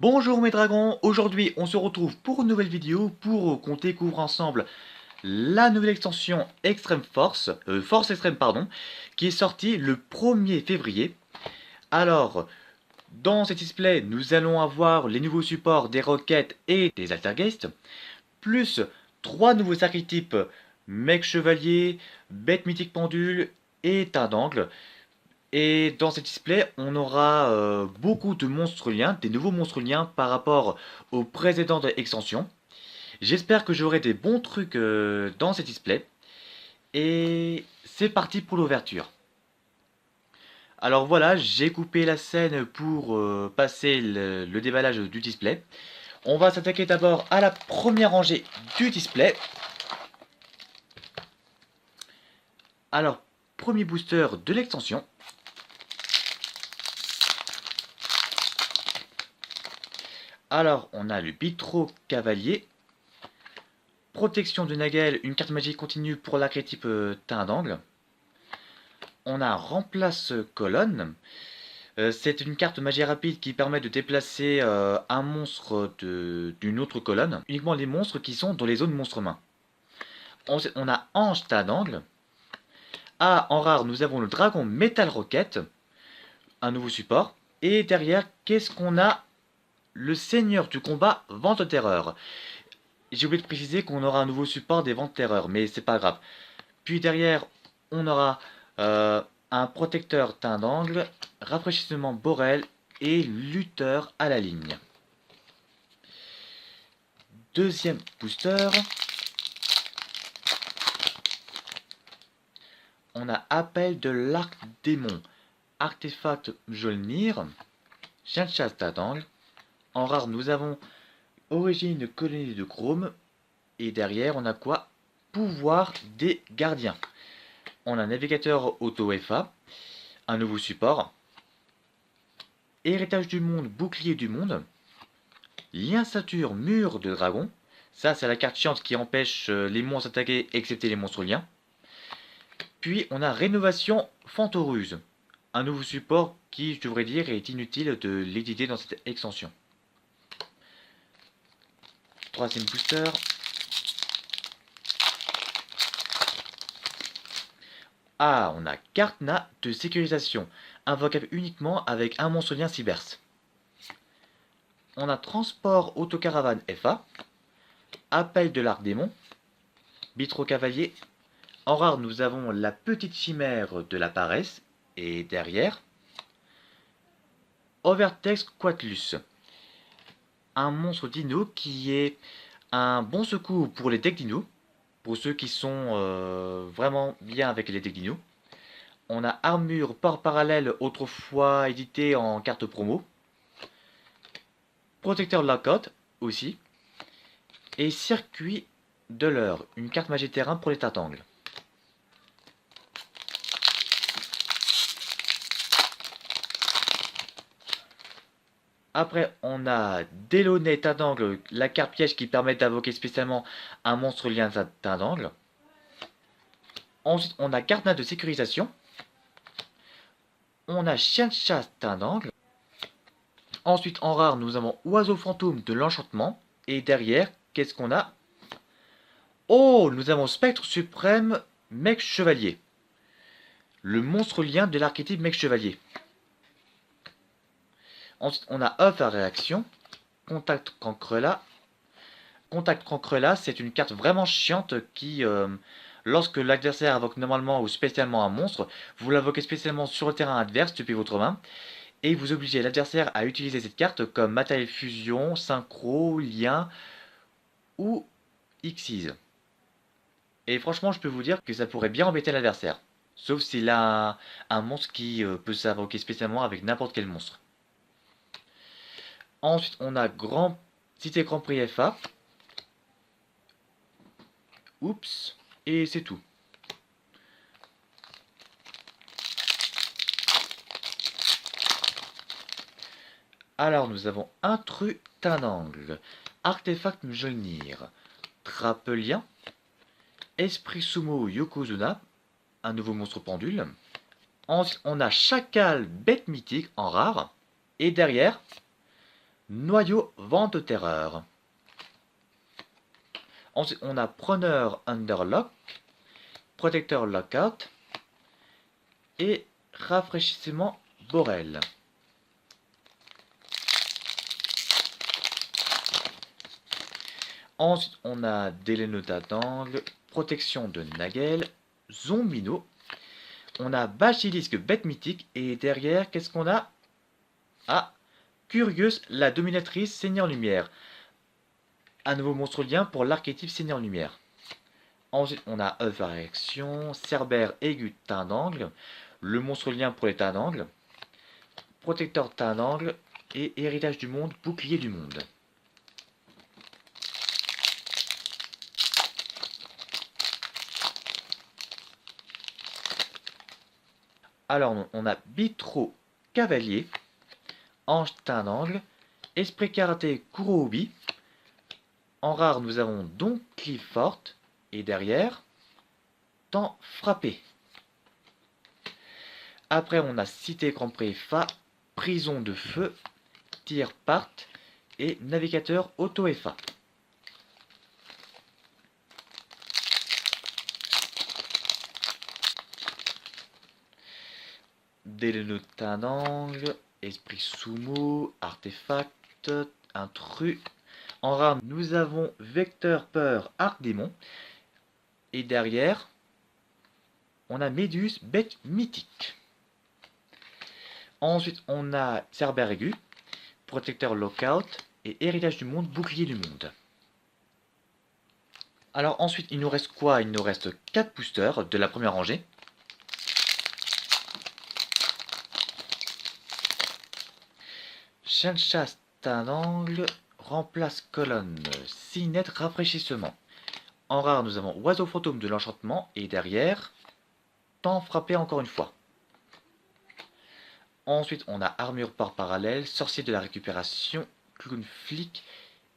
Bonjour mes dragons, aujourd'hui on se retrouve pour une nouvelle vidéo pour qu'on découvre ensemble la nouvelle extension Extreme Force, Force Extreme pardon, qui est sortie le 1er février. Alors, dans cet display, nous allons avoir les nouveaux supports des roquettes et des altergeist, plus 3 nouveaux archétypes, mec chevalier, bête mythique pendule et teint d'angle. Et dans ce display, on aura beaucoup de monstres liens, des nouveaux monstres liens par rapport aux précédentes extensions. J'espère que j'aurai des bons trucs dans ce display. Et c'est parti pour l'ouverture. Alors voilà, j'ai coupé la scène pour passer le déballage du display. On va s'attaquer d'abord à la première rangée du display. Alors, premier booster de l'extension. Alors, on a le Bitro Cavalier. Protection de Nagel, une carte magique continue pour l'archétype teint d'angle. On a Remplace Colonne. C'est une carte magie rapide qui permet de déplacer un monstre d'une autre colonne. Uniquement les monstres qui sont dans les zones monstres mains. Ensuite, on a Ange teint d'angle. Ah, en rare, nous avons le Dragon Metal Rocket. Un nouveau support. Et derrière, qu'est-ce qu'on a? Le Seigneur du combat, Vente Terreur. J'ai oublié de préciser qu'on aura un nouveau support des ventes terreur, mais c'est pas grave. Puis derrière, on aura un protecteur teint d'angle, rafraîchissement Borel et lutteur à la ligne. Deuxième booster. On a appel de l'arc démon, artefact Mjolnir, chien de chasse teint d'angle. En rare, nous avons origine colonie de chrome. Et derrière, on a quoi? Pouvoir des gardiens. On a un navigateur auto-FA, un nouveau support, héritage du monde, bouclier du monde, lien Saturne, mur de dragon. Ça, c'est la carte chiante qui empêche les monstres attaqués, excepté les monstres liens. Puis, on a rénovation Fantoruse, un nouveau support qui, je devrais dire, est inutile de l'éditer dans cette extension. Troisième booster. Ah, on a Cartna de sécurisation, invocable uniquement avec un monstre lien Cybers. On a Transport Autocaravane FA, Appel de l'Arc Démon, Bitro Cavalier. En rare, nous avons la petite chimère de la paresse, et derrière, Overtex Quatlus, un monstre dino qui est un bon secours pour les decks dino, pour ceux qui sont vraiment bien avec les decks dino. On a Armure Port Parallèle, autrefois édité en carte promo. Protecteur de la côte aussi. Et Circuit de l'heure, une carte magie terrain pour les tintangles. Après, on a Delaunay teint d'angle, la carte piège qui permet d'invoquer spécialement un monstre lien teint d'angle. Ensuite, on a Cartna de sécurisation. On a Chien de chasse teint d'angle. Ensuite, en rare, nous avons Oiseau fantôme de l'enchantement. Et derrière, qu'est-ce qu'on a? Oh, nous avons Spectre suprême mec chevalier. Le monstre lien de l'archétype mec chevalier. Ensuite, on a œuf à réaction. Contact Cancrela. Contact Cancrela, c'est une carte vraiment chiante qui, lorsque l'adversaire invoque normalement ou spécialement un monstre, vous l'invoquez spécialement sur le terrain adverse depuis votre main. Et vous obligez l'adversaire à utiliser cette carte comme matériel fusion, synchro, lien ou Xyz. Et franchement, je peux vous dire que ça pourrait bien embêter l'adversaire. Sauf s'il a un monstre qui peut s'invoquer spécialement avec n'importe quel monstre. Ensuite, on a Cité Grand Prix FA. Oups. Et c'est tout. Alors, nous avons Intrus teint d'angle, Artefact Mjolnir, Trappelien, Esprit Sumo Yokozuna, un nouveau monstre pendule. Ensuite, on a Chacal bête mythique en rare. Et derrière, Noyau vent de terreur. Ensuite, on a preneur underlock, protecteur lockout et rafraîchissement Borel. Ensuite, on a Délénota d'angle, protection de Nagel, Zombino. On a Basilisque bête mythique et derrière, qu'est-ce qu'on a? Ah, Curieuse, la dominatrice Seigneur Lumière. Un nouveau monstre lien pour l'archétype Seigneur Lumière. Ensuite, on a œuf à réaction, Cerbère aigu teint d'angle, le monstre lien pour les teints d'angle, protecteur teint d'angle et héritage du monde, bouclier du monde. Alors, on a Bitro Cavalier, Ange teint d'angle, Esprit Karaté Kurobi. En rare, nous avons Don Clifford et derrière, Temps frappé. Après, on a Cité Grand Prix Fa, Prison de Feu, Tir Part et Navigateur Auto FA. Délénotin d'angle, Esprit Sumo, Artefact, Intrus. En rare, nous avons Vecteur Peur, Arc Démon. Et derrière, on a Méduse, bête mythique. Ensuite, on a Cerbère aigu, protecteur lockout et héritage du monde, bouclier du monde. Alors ensuite, il nous reste quoi? Il nous reste 4 boosters de la première rangée. Chien de chasse teint d'angle, remplace colonne, Cinet rafraîchissement. En rare, nous avons Oiseau fantôme de l'enchantement et derrière, Temps frappé encore une fois. Ensuite, on a armure par parallèle, sorcier de la récupération, clown flic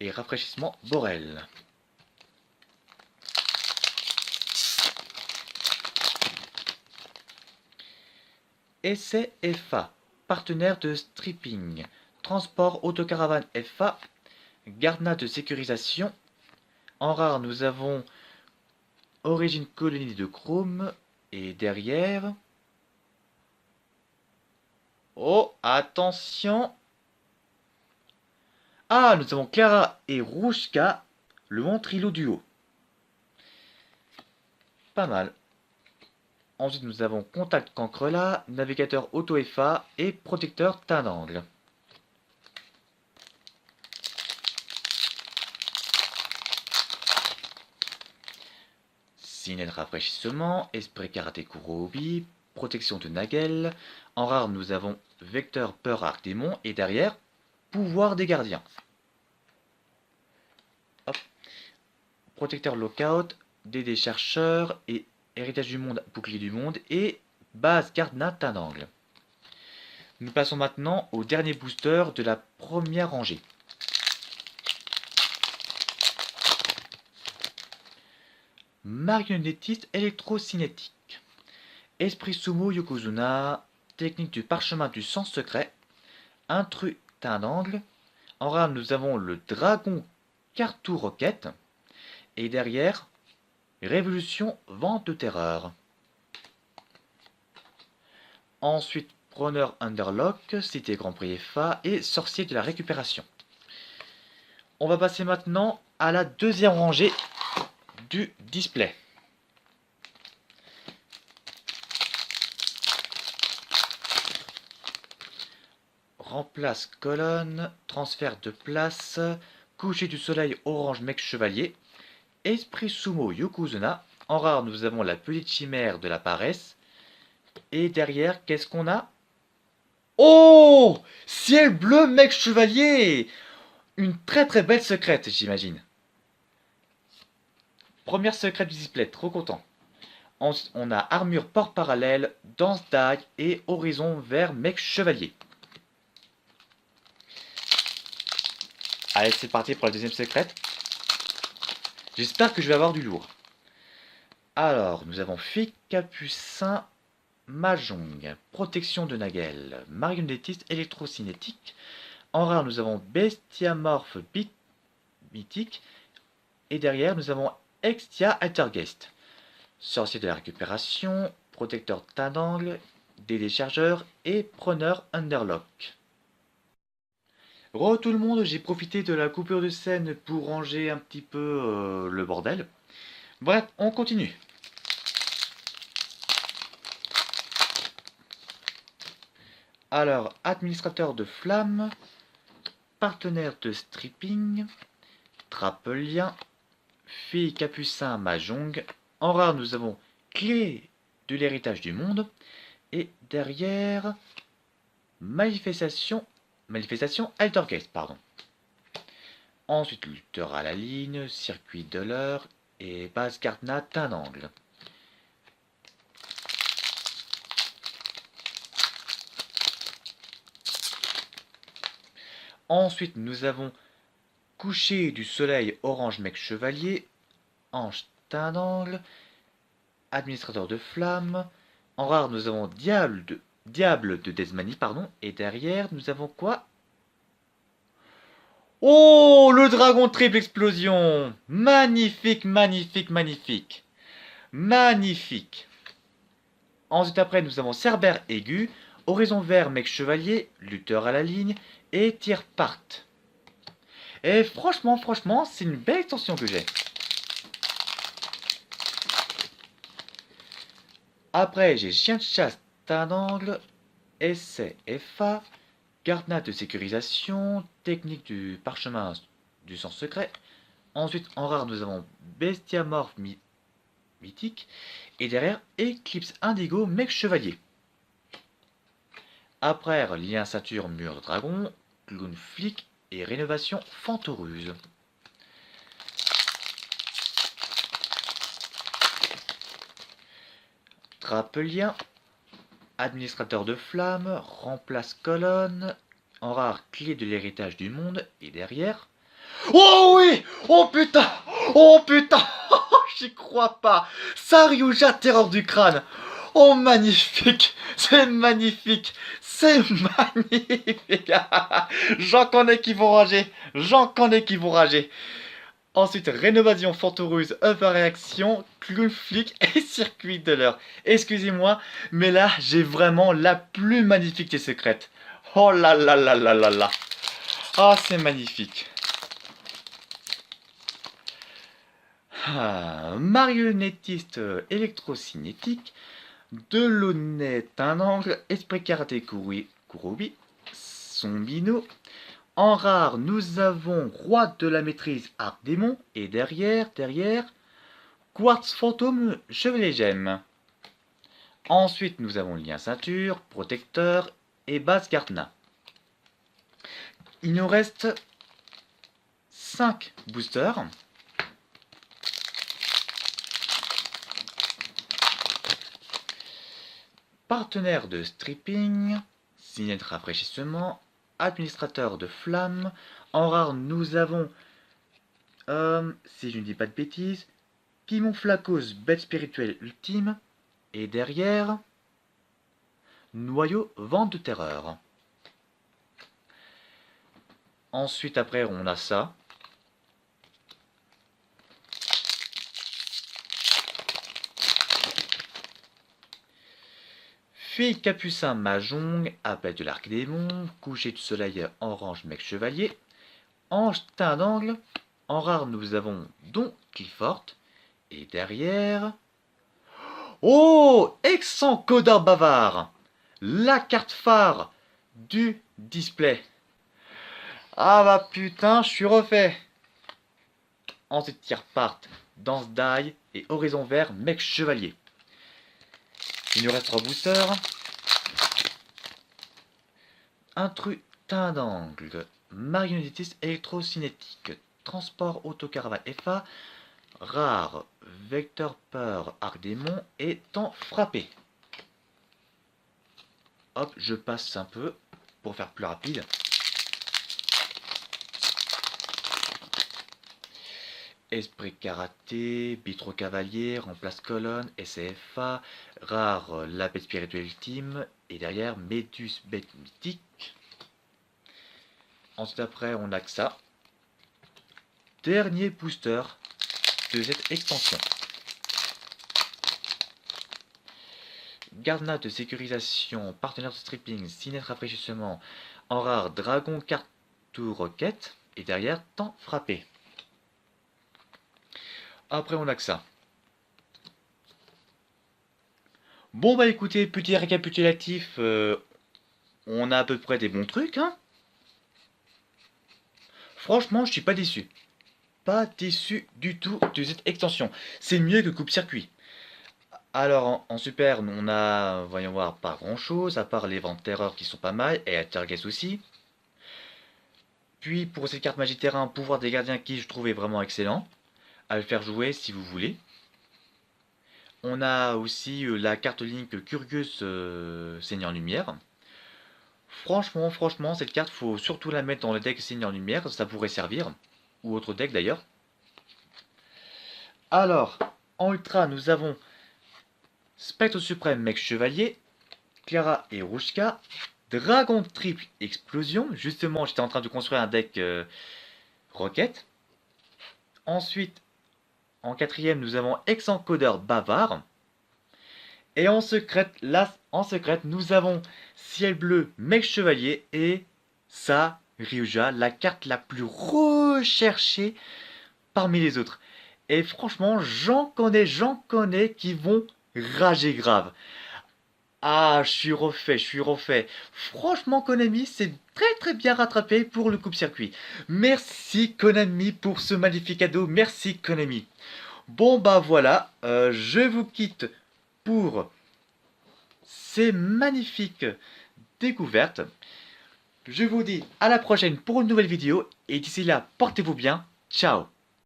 et rafraîchissement Borel. Essai FA, partenaire de stripping, transport autocaravane FA, gardenat de sécurisation. En rare, nous avons origine colonie de chrome et derrière... Oh, attention! Ah, nous avons Clara et Rouchka, le ventrilo duo. Pas mal. Ensuite, nous avons Contact Cancrela, Navigateur Auto FA et Protecteur teint d'angle. Ciné de rafraîchissement, Esprit Karaté Kurobi, Protection de Nagel. En rare, nous avons Vecteur Peur Arc Démon et derrière, Pouvoir des Gardiens. Hop. Protecteur Lockout, DD Chercheur et Héritage du Monde, Bouclier du Monde et Base Gardenat teint d'angle. Nous passons maintenant au dernier booster de la première rangée. Marionnettiste électrocinétique. Esprit Sumo Yokozuna, technique du parchemin du sens secret, intrus teint d'angle. En rare, nous avons le dragon Cartou Rocket. Et derrière, Révolution vent de terreur. Ensuite, preneur underlock, cité Grand Prix FA et sorcier de la récupération. On va passer maintenant à la deuxième rangée du display. Remplace colonne, transfert de place, coucher du soleil orange mec chevalier, esprit sumo Yokozuna. En rare, nous avons la petite chimère de la paresse. Et derrière, qu'est-ce qu'on a? Oh! Ciel bleu mec chevalier! Une très très belle secrète, j'imagine. Première secrète du display, trop content. Ensuite, on a armure port parallèle, danse dague et horizon vers mec chevalier. Allez, c'est parti pour la deuxième secrète. J'espère que je vais avoir du lourd. Alors, nous avons Fille Capucin Mahjong, protection de Nagel, marionnettiste électrocinétique. En rare, nous avons Bestiamorph mythique. Et derrière, nous avons Extia Altergeist. Sorcier de la récupération, protecteur teint d'angle, DD chargeur et preneur underlock. Re tout le monde, j'ai profité de la coupure de scène pour ranger un petit peu le bordel. Bref, on continue. Alors, administrateur de flammes, partenaire de stripping, trappelien, fille capucin mahjong. En rare, nous avons clé de l'héritage du monde. Et derrière, manifestation Altergeist, pardon. Ensuite, lutteur à la ligne, circuit de l'heure et base Gardna teint d'angle. Ensuite, nous avons coucher du soleil orange mec chevalier, ange teint d'angle, administrateur de flamme. En rare, nous avons diable de Desmanie, pardon. Et derrière, nous avons quoi? Oh, le dragon triple explosion! Magnifique, magnifique, magnifique. Magnifique. Ensuite, après, nous avons Cerbère aigu, horizon vert mec chevalier, lutteur à la ligne et tir part. Et franchement, c'est une belle extension que j'ai. Après, j'ai chien de chasse teint d'angle, essai FA, Gardna de sécurisation, technique du parchemin du sens secret. Ensuite, en rare, nous avons Bestiamorph mythique. Et derrière, Eclipse Indigo mec chevalier. Après, lien ceinture mur de dragon, clown flic et rénovation fantoruse. Trappelien, administrateur de flamme, remplace colonne, en rare clé de l'héritage du monde, et derrière... Oh oui! Oh putain! Oh putain! J'y crois pas! Saryuja, terreur du crâne! Oh magnifique! C'est magnifique! C'est magnifique! J'en connais qui vont rager! J'en connais qui vont rager! Ensuite, rénovation fantoruse, overréaction, clown flic et circuit de l'heure. Excusez-moi, mais là, j'ai vraiment la plus magnifique des secrètes. Oh là là là là là là. Oh, c'est magnifique. Marionnettiste électrocinétique, Delaunay teint d'angle, esprit karaté Kurobi, Sombino. En rare, nous avons Roi de la maîtrise Arc Démon. Et derrière, Quartz fantôme Chevalier Gemme. Ensuite, nous avons lien ceinture, protecteur et base Gardna. Il nous reste 5 boosters. Partenaire de stripping, signet de rafraîchissement, administrateur de flamme. En rare, nous avons, si je ne dis pas de bêtises, Pimon Flacos, bête spirituelle ultime. Et derrière, noyau vent de terreur. Ensuite, après, on a ça. Fille capucin mahjong, appel de l'arc démon, coucher du soleil orange mec chevalier, ange teint d'angle. En rare, nous avons Don Clifford. Et derrière... Oh, Exant Codard bavard, la carte phare du display. Ah bah putain, je suis refait. Ensuite, tir part, danse d'ail et horizon vert mec chevalier. Il nous reste 3 boosters. Intrus teint d'angle, marionnettiste électrocinétique, transport autocaravane FA, rare, vecteur peur, arc démon et temps frappé. Hop, je passe un peu pour faire plus rapide. Esprit karaté, bitro cavalier, remplace colonne, SCFA, rare, la bête spirituelle ultime, et derrière, Médus bête mythique. Ensuite après on a que ça. Dernier booster de cette extension. Garde de sécurisation, partenaire de stripping, signet rafraîchissement, en rare, dragon, carte ou roquette, et derrière, temps frappé. Après on a que ça. Bon bah écoutez, petit récapitulatif, on a à peu près des bons trucs, hein. Franchement, je suis pas déçu. Pas déçu du tout de cette extension. C'est mieux que coupe-circuit. Alors en super, on a, voyons voir, pas grand chose, à part les ventes terreur qui sont pas mal, et Altergeist aussi. Puis pour cette carte magie terrain, pouvoir des gardiens qui je trouvais vraiment excellent, à le faire jouer si vous voulez. On a aussi la carte Link Curious Seigneur Lumière. Franchement, cette carte, faut surtout la mettre dans le deck Seigneur Lumière, ça pourrait servir. Ou autre deck d'ailleurs. Alors, en ultra, nous avons Spectre Suprême Mec Chevalier, Clara et Rushka, Dragon Triple Explosion. Justement, j'étais en train de construire un deck Rocket. Ensuite, en quatrième, nous avons Ex-Encodeur Bavard. Et en secrète, là, en secrète, nous avons Ciel Bleu Mec Chevalier et ça, Ryuja, la carte la plus recherchée parmi les autres. Et franchement, j'en connais qui vont rager grave. Ah, je suis refait. Franchement, Konami, c'est très bien rattrapé pour le coupe-circuit. Merci Konami pour ce magnifique cadeau. Merci Konami. Bon bah voilà, je vous quitte pour ces magnifiques découvertes. Je vous dis à la prochaine pour une nouvelle vidéo. Et d'ici là, portez-vous bien. Ciao.